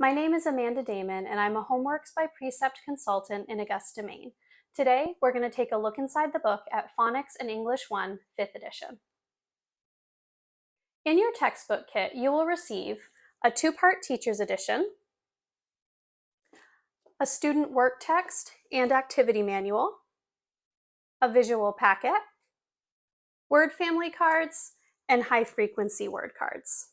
My name is Amanda Damon, and I'm a Homeworks by Precept Consultant in Augusta, Maine. Today, we're going to take a look inside the book at Phonics and English 1, 5th edition. In your textbook kit, you will receive a 2-part teacher's edition, a student work text and activity manual, a visual packet, word family cards, and high-frequency word cards.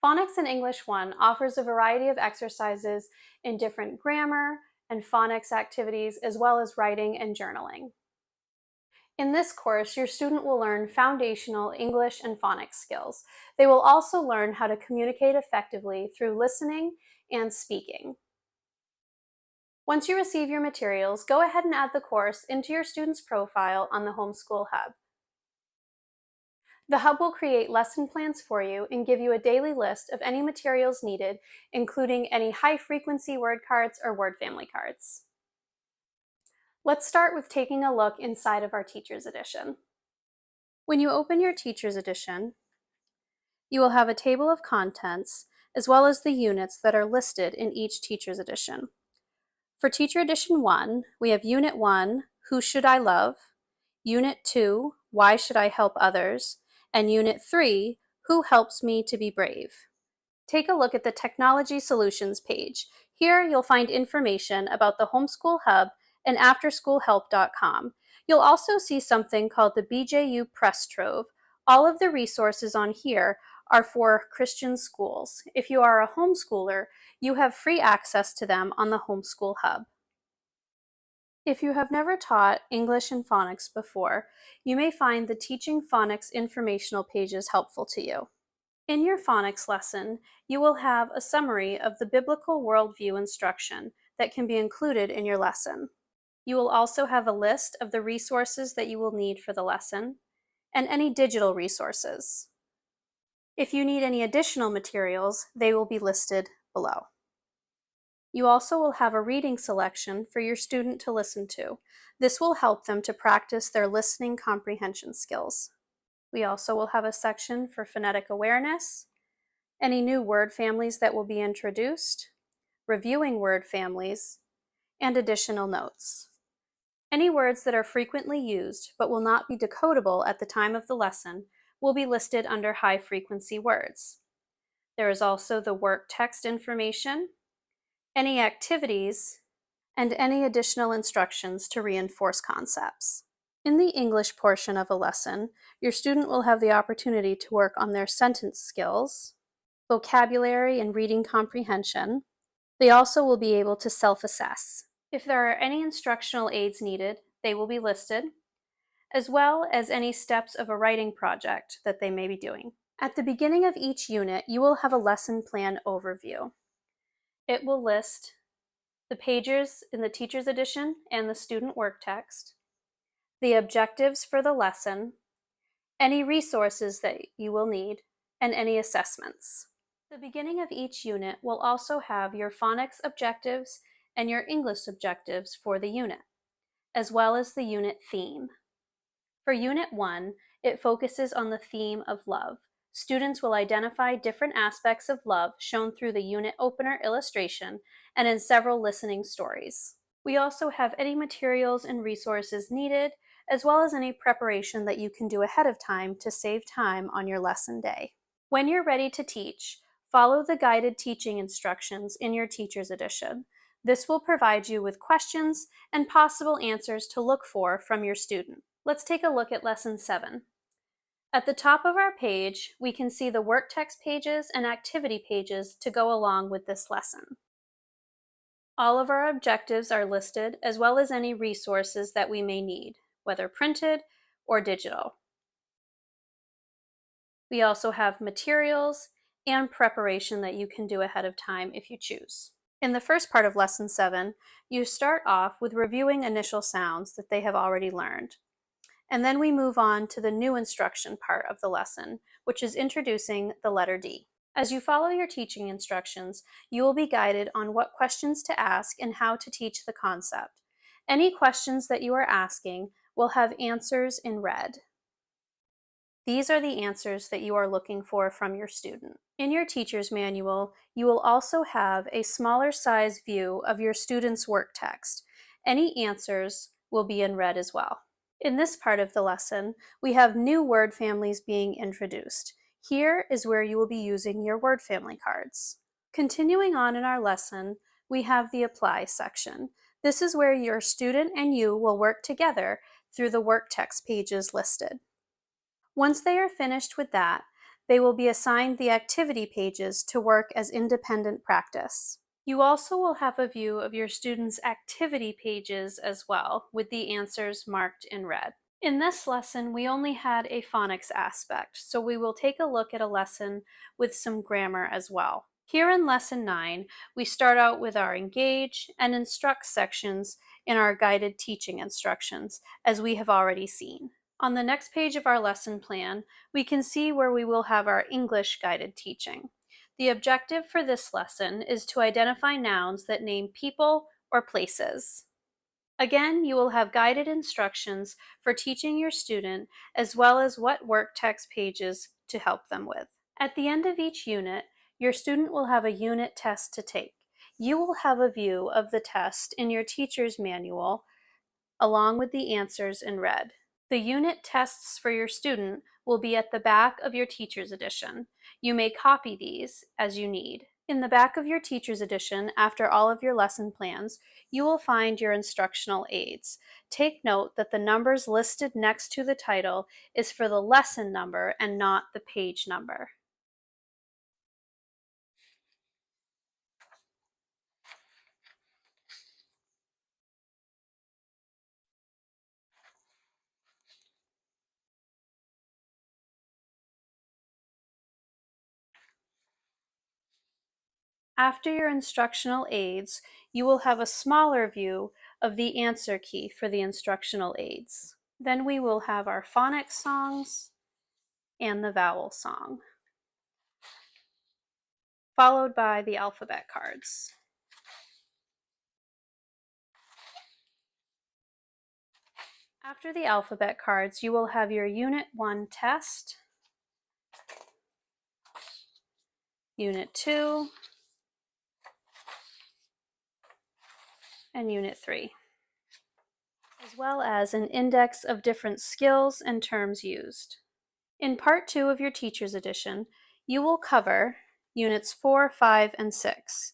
Phonics in English 1 offers a variety of exercises in different grammar and phonics activities, as well as writing and journaling. In this course, your student will learn foundational English and phonics skills. They will also learn how to communicate effectively through listening and speaking. Once you receive your materials, go ahead and add the course into your student's profile on the Homeschool Hub. The Hub will create lesson plans for you and give you a daily list of any materials needed, including any high-frequency word cards or word family cards. Let's start with taking a look inside of our Teacher's Edition. When you open your Teacher's Edition, you will have a table of contents as well as the units that are listed in each Teacher's Edition. For Teacher Edition 1, we have Unit 1, Who Should I Love? Unit 2, Why Should I Help Others? And Unit 3, Who Helps Me to Be Brave? Take a look at the Technology Solutions page. Here you'll find information about the Homeschool Hub and AfterSchoolHelp.com. You'll also see something called the BJU Press Trove. All of the resources on here are for Christian schools. If you are a homeschooler, you have free access to them on the Homeschool Hub. If you have never taught English and phonics before, you may find the Teaching Phonics informational pages helpful to you. In your phonics lesson, you will have a summary of the biblical worldview instruction that can be included in your lesson. You will also have a list of the resources that you will need for the lesson and any digital resources. If you need any additional materials, they will be listed below. You also will have a reading selection for your student to listen to. This will help them to practice their listening comprehension skills. We also will have a section for phonetic awareness, any new word families that will be introduced, reviewing word families, and additional notes. Any words that are frequently used but will not be decodable at the time of the lesson will be listed under high-frequency words. There is also the work text information, any activities, and any additional instructions to reinforce concepts. In the English portion of a lesson, your student will have the opportunity to work on their sentence skills, vocabulary and reading comprehension. They also will be able to self-assess. If there are any instructional aids needed, they will be listed, as well as any steps of a writing project that they may be doing. At the beginning of each unit, you will have a lesson plan overview. It will list the pages in the Teacher's Edition and the student work text, the objectives for the lesson, any resources that you will need, and any assessments. The beginning of each unit will also have your phonics objectives and your English objectives for the unit, as well as the unit theme. For Unit 1, it focuses on the theme of love. Students will identify different aspects of love shown through the unit opener illustration and in several listening stories. We also have any materials and resources needed, as well as any preparation that you can do ahead of time to save time on your lesson day. When you're ready to teach, follow the guided teaching instructions in your Teacher's Edition. This will provide you with questions and possible answers to look for from your student. Let's take a look at Lesson 7. At the top of our page, we can see the work text pages and activity pages to go along with this lesson. All of our objectives are listed, as well as any resources that we may need, whether printed or digital. We also have materials and preparation that you can do ahead of time if you choose. In the first part of Lesson 7, you start off with reviewing initial sounds that they have already learned. And then we move on to the new instruction part of the lesson, which is introducing the letter D. As you follow your teaching instructions, you will be guided on what questions to ask and how to teach the concept. Any questions that you are asking will have answers in red. These are the answers that you are looking for from your student. In your teacher's manual, you will also have a smaller size view of your student's work text. Any answers will be in red as well. In this part of the lesson, we have new word families being introduced. Here is where you will be using your word family cards. Continuing on in our lesson, we have the Apply section. This is where your student and you will work together through the work text pages listed. Once they are finished with that, they will be assigned the activity pages to work as independent practice. You also will have a view of your students' activity pages as well, with the answers marked in red. In this lesson, we only had a phonics aspect, so we will take a look at a lesson with some grammar as well. Here in Lesson 9, we start out with our Engage and Instruct sections in our guided teaching instructions, as we have already seen. On the next page of our lesson plan, we can see where we will have our English guided teaching. The objective for this lesson is to identify nouns that name people or places. Again, you will have guided instructions for teaching your student, as well as what work text pages to help them with. At the end of each unit, your student will have a unit test to take. You will have a view of the test in your teacher's manual, along with the answers in red. The unit tests for your student will be at the back of your teacher's edition. You may copy these as you need. In the back of your teacher's edition, after all of your lesson plans, you will find your instructional aids. Take note that the numbers listed next to the title is for the lesson number and not the page number. After your instructional aids, you will have a smaller view of the answer key for the instructional aids. Then we will have our phonics songs and the vowel song, followed by the alphabet cards. After the alphabet cards, you will have your Unit 1 test, Unit 2, and Unit 3, as well as an index of different skills and terms used. In Part 2 of your Teacher's Edition, you will cover Units 4, 5, and 6.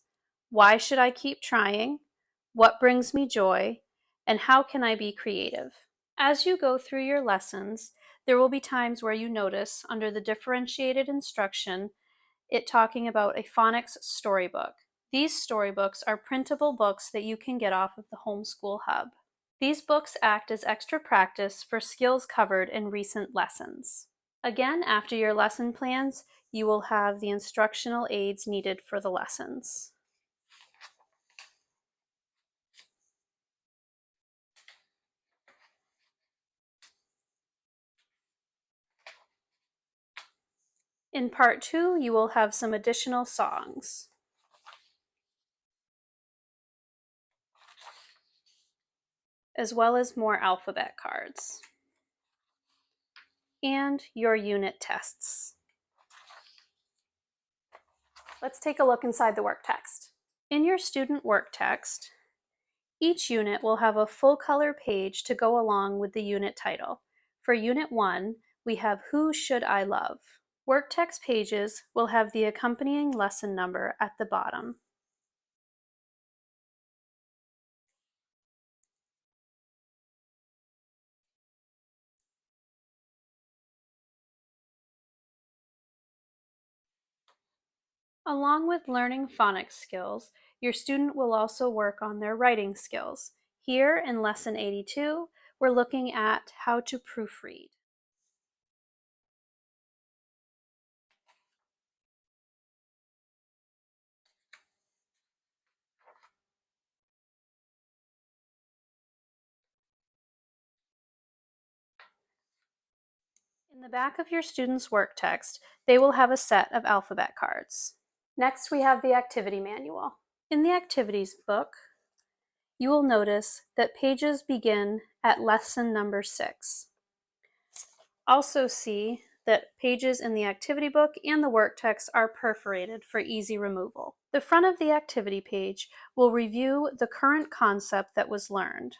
Why should I keep trying? What brings me joy? And how can I be creative? As you go through your lessons, there will be times where you notice under the differentiated instruction it talking about a phonics storybook. These storybooks are printable books that you can get off of the Homeschool Hub. These books act as extra practice for skills covered in recent lessons. Again, after your lesson plans, you will have the instructional aids needed for the lessons. In Part 2, you will have some additional songs, as well as more alphabet cards, and your unit tests. Let's take a look inside the work text. In your student work text, each unit will have a full color page to go along with the unit title. For Unit 1, we have Who Should I Love? Work text pages will have the accompanying lesson number at the bottom. Along with learning phonics skills, your student will also work on their writing skills. Here in Lesson 82, we're looking at how to proofread. In the back of your student's work text, they will have a set of alphabet cards. Next, we have the activity manual. In the activities book, you will notice that pages begin at lesson number 6. Also see that pages in the activity book and the work text are perforated for easy removal. The front of the activity page will review the current concept that was learned,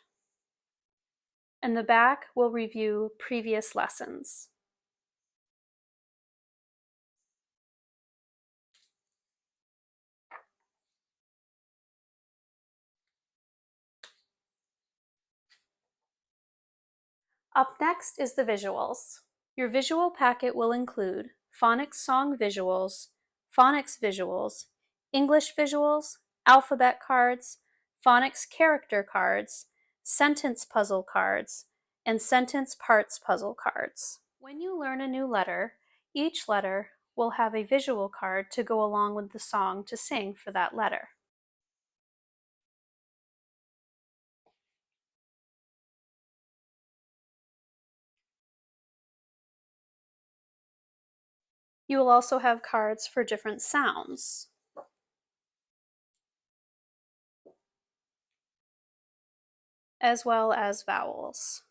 and the back will review previous lessons. Up next is the visuals. Your visual packet will include phonics song visuals, phonics visuals, English visuals, alphabet cards, phonics character cards, sentence puzzle cards, and sentence parts puzzle cards. When you learn a new letter, each letter will have a visual card to go along with the song to sing for that letter. You will also have cards for different sounds, as well as vowels.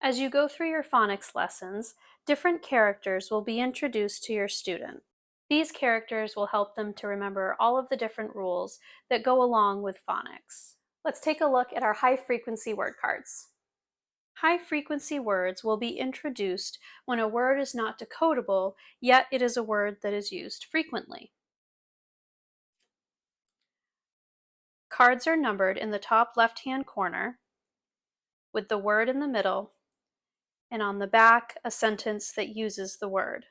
As you go through your phonics lessons, different characters will be introduced to your student. These characters will help them to remember all of the different rules that go along with phonics. Let's take a look at our high-frequency word cards. High-frequency words will be introduced when a word is not decodable, yet it is a word that is used frequently. Cards are numbered in the top left-hand corner, with the word in the middle, and on the back, a sentence that uses the word.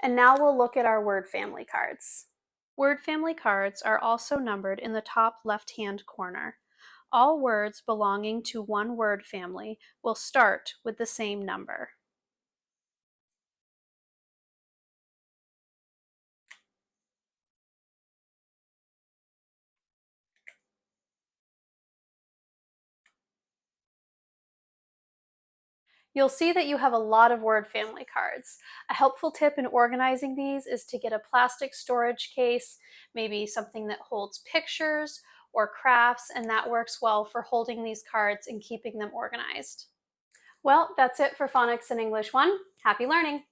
And now we'll look at our word family cards. Word family cards are also numbered in the top left-hand corner. All words belonging to one word family will start with the same number. You'll see that you have a lot of word family cards. A helpful tip in organizing these is to get a plastic storage case, maybe something that holds pictures or crafts, and that works well for holding these cards and keeping them organized. Well, that's it for Phonics in English 1. Happy learning!